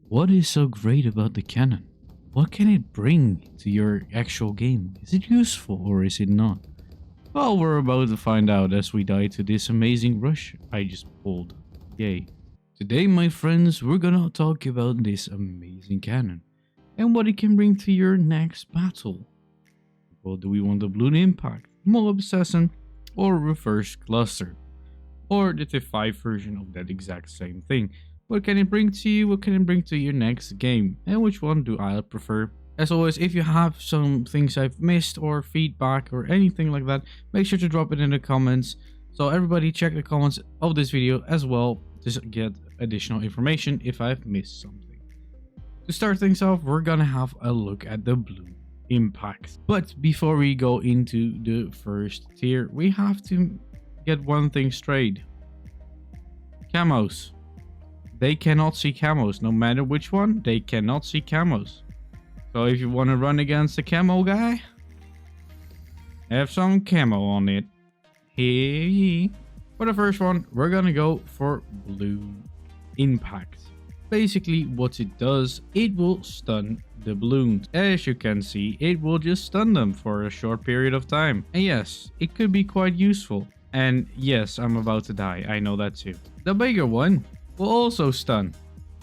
What is so great about the cannon? What can it bring to your actual game? Is it useful or is it not? Well, we're about to find out as we dive to this amazing rush I just pulled. Yay. Today, my friends, we're gonna talk about this amazing cannon and what it can bring to your next battle. Well, do we want the Bloon Impact, Mob Assassin, or Reverse Cluster? Or the T5 version of that exact same thing? What can it bring to you? What can it bring to your next game? And which one do I prefer? As always, if you have some things I've missed or feedback or anything like that, make sure to drop it in the comments. So everybody check the comments of this video as well to get additional information if I've missed something. To start things off, we're gonna have a look at the Bloon Impact. But before we go into the first tier, we have to get one thing straight. Camos. They cannot see camos. No matter which one, they cannot see camos. So if you want to run against a camo guy, have some camo on it. Hey. For the first one, we're gonna go for Bloon Impact. Basically, what it does, it will stun the balloons. As you can see, it will just stun them for a short period of time. And yes, it could be quite useful. And yes, I'm about to die. I know that too. The bigger one will also stun.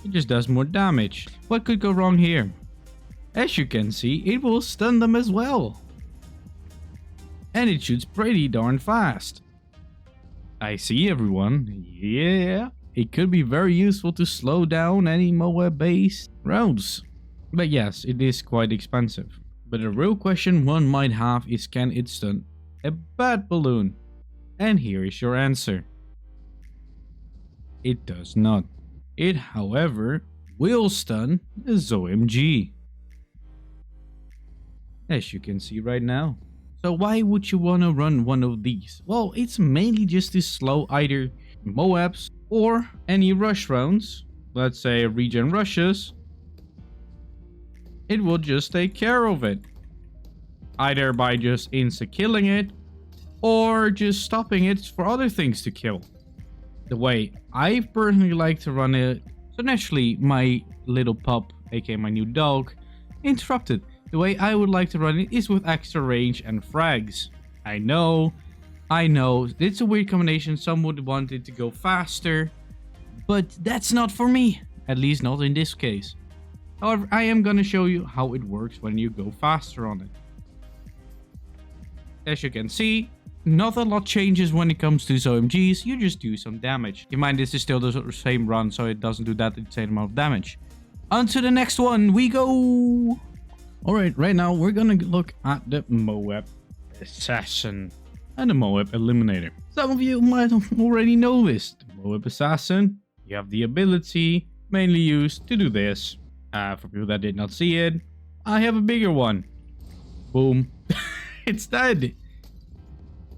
It just does more damage. What could go wrong here? As you can see, it will stun them as well. And it shoots pretty darn fast. I see everyone. Yeah. It could be very useful to slow down any Moab-based rounds. But yes, it is quite expensive. But the real question one might have is, can it stun a bad balloon? And here is your answer. It does not. It, however, will stun the ZOMG. As you can see right now. So why would you want to run one of these? Well, it's mainly just to slow either Moabs or any rush rounds. Let's say regen rushes. It will just take care of it. Either by just insta-killing it or just stopping it for other things to kill. The way I personally like to run it, so naturally my little pup, aka my new dog, interrupted. The way I would like to run it is with extra range and frags. I know, it's a weird combination. Some would want it to go faster, but that's not for me, at least not in this case. However, I am gonna show you how it works when you go faster on it. As you can see, not a lot changes when it comes to OMGs, you just do some damage. Keep in mind, this is still the same run, so it doesn't do that insane amount of damage. On to the next one we go! Alright, right now we're gonna look at the Moab Assassin and the Moab Eliminator. Some of you might already know this. The Moab Assassin, you have the ability mainly used to do this. For people that did not see it, I have a bigger one. Boom. It's dead.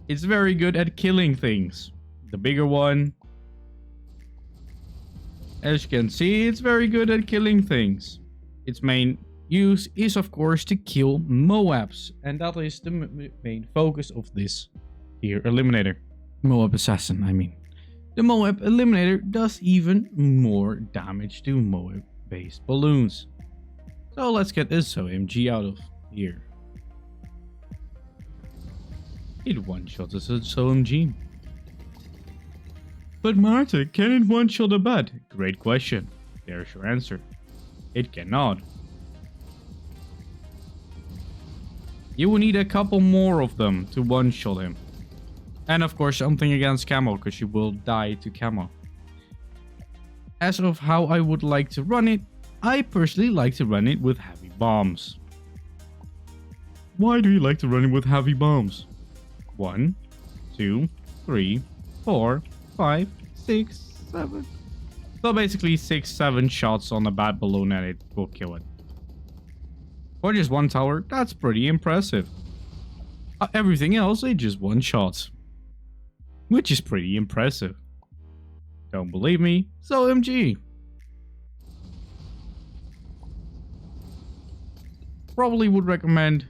It's very good at killing things. The bigger one, as you can see, it's very good at killing things. Its main use is of course to kill Moabs, and that is the main focus of this here Eliminator. Moab Assassin, I mean. The Moab Eliminator does even more damage to Moab based balloons. So let's get this OMG out of here. It one-shots its OMG. But Maarten, can it one-shot a bat? Great question. There's your answer. It cannot. You will need a couple more of them to one-shot him. And of course something against camo, because you will die to camo. As of how I would like to run it, I personally like to run it with heavy bombs. Why do you like to run it with heavy bombs? 1, 2, 3, 4, 5, 6, 7. So basically 6, 7 shots on a bad balloon and it will kill it. For just one tower, that's pretty impressive. Everything else, it just one shot. Which is pretty impressive. Don't believe me? So MG. Probably would recommend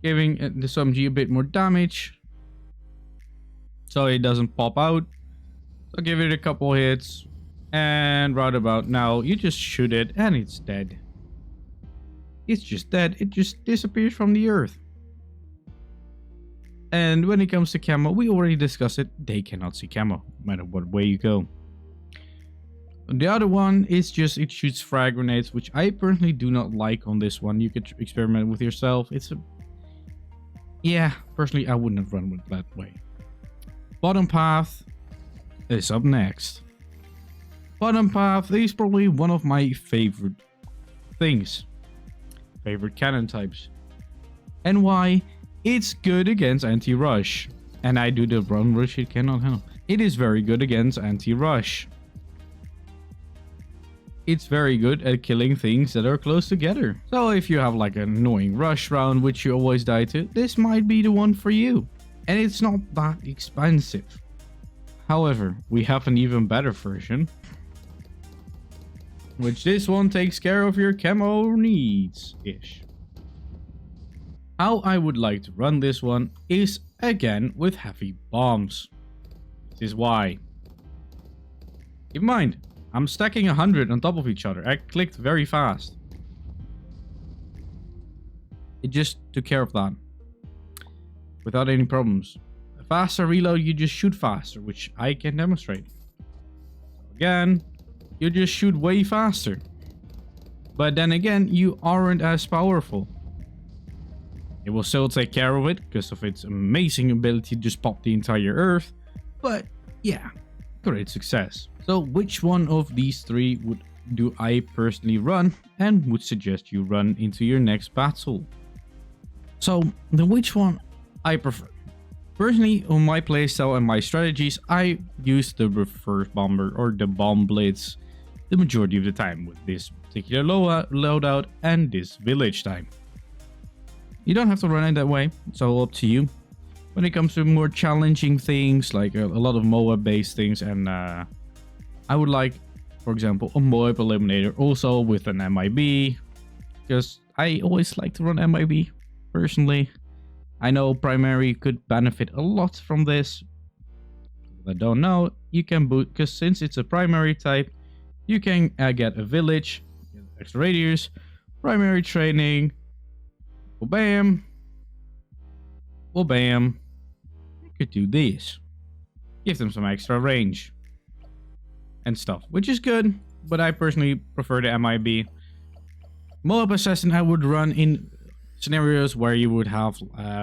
giving the SMG a bit more damage so it doesn't pop out. So give it a couple hits And right about now, you just shoot it and it's dead. It's just dead. It just disappears from the earth. And when it comes to camo, we already discussed it. They cannot see camo, no matter what way you go. The other one is just it shoots frag grenades, which I personally do not like on this one. You could experiment with yourself. Yeah, personally I wouldn't run with that way. Bottom path is up next. Bottom path is probably one of my favorite things. Favorite cannon types. And why? It's good against anti-rush. And I do the run rush it cannot help. It is very good against anti-rush. It's very good at killing things that are close together. So if you have like an annoying rush round which you always die to, this might be the one for you. And it's not that expensive. However, we have an even better version. Which this one takes care of your camo needs-ish. How I would like to run this one is again with heavy bombs. This is why. Keep in mind, I'm stacking 100 on top of each other. I clicked very fast. It just took care of that. Without any problems. A faster reload, you just shoot faster, which I can demonstrate. Again, you just shoot way faster. But then again, you aren't as powerful. It will still take care of it because of its amazing ability to just pop the entire earth. But yeah, great success. So which one of these three do I personally run and would suggest you run into your next battle? So which one I prefer? Personally, on my playstyle and my strategies, I use the reverse bomber or the bomb blitz the majority of the time with this particular loadout and this village time. You don't have to run it that way, it's all up to you. When it comes to more challenging things, like a lot of Moab based things, and I would like, for example, a Moab eliminator also with an MIB, because I always like to run MIB personally. I know primary could benefit a lot from this. If I don't know, you can boot, because since it's a primary type, you can get a village, extra radius, primary training, well, bam, well, bam. You could do this. Give them some extra range and stuff, which is good, but I personally prefer the MIB. Moab Assassin I would run in scenarios where you would have,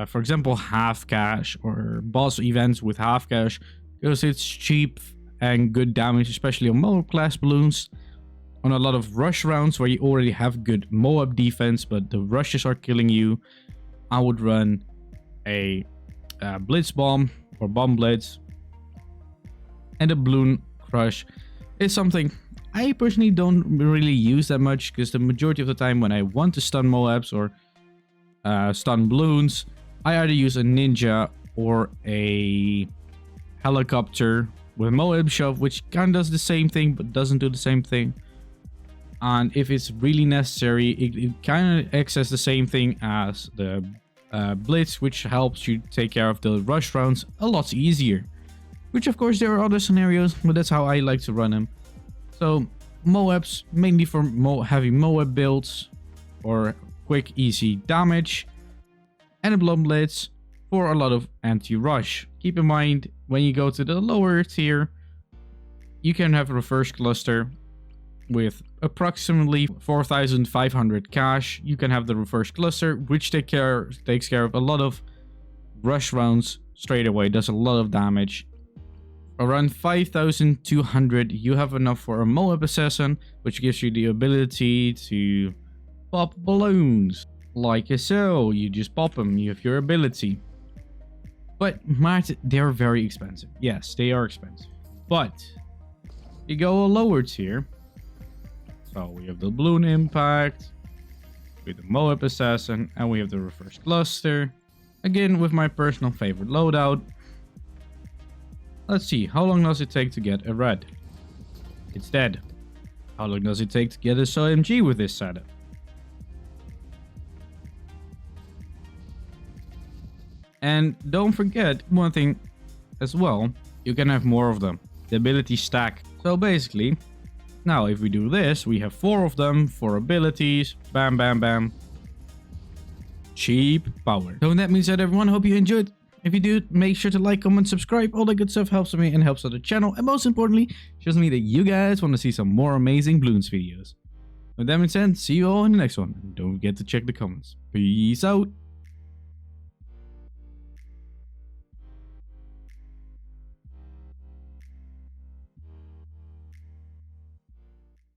for example, half cash or boss events with half cash, because it's cheap and good damage, especially on Moab class balloons. On a lot of rush rounds where you already have good Moab defense, but the rushes are killing you, I would run a blitz bomb or bomb blitz. And a balloon crush is something I personally don't really use that much, because the majority of the time when I want to stun Moabs or stun balloons, I either use a ninja or a helicopter with Moab shove, which kind of does the same thing but doesn't do the same thing. And if it's really necessary, it kind of acts as the same thing as the blitz, which helps you take care of the rush rounds a lot easier. Which of course there are other scenarios, but that's how I like to run them. So Moabs mainly for heavy Moab builds or quick easy damage, and a Bloons blitz for a lot of anti-rush. Keep in mind, when you go to the lower tier, you can have a reverse cluster with approximately 4,500 cash. You can have the reverse cluster, which takes care of a lot of rush rounds straight away, does a lot of damage. Around 5,200 you have enough for a Moab Assassin, which gives you the ability to pop balloons like so. You just pop them, you have your ability. But Maarten, they're very expensive. Yes, they are expensive, but you go a lower tier. So we have the balloon impact, with the Moab Assassin, and we have the reverse cluster. Again, with my personal favorite loadout. Let's see, how long does it take to get a red? It's dead. How long does it take to get a SMG with this setup? And don't forget one thing as well, you can have more of them. The ability stack. So basically, Now, if we do this, we have 4 of them, 4 abilities. Bam, bam, bam. Cheap power. So that means that, everyone, hope you enjoyed. If you do, make sure to like, comment, subscribe. All that good stuff helps me and helps out the channel. And most importantly, shows me that you guys want to see some more amazing Bloons videos. With that being said, see you all in the next one. And don't forget to check the comments. Peace out.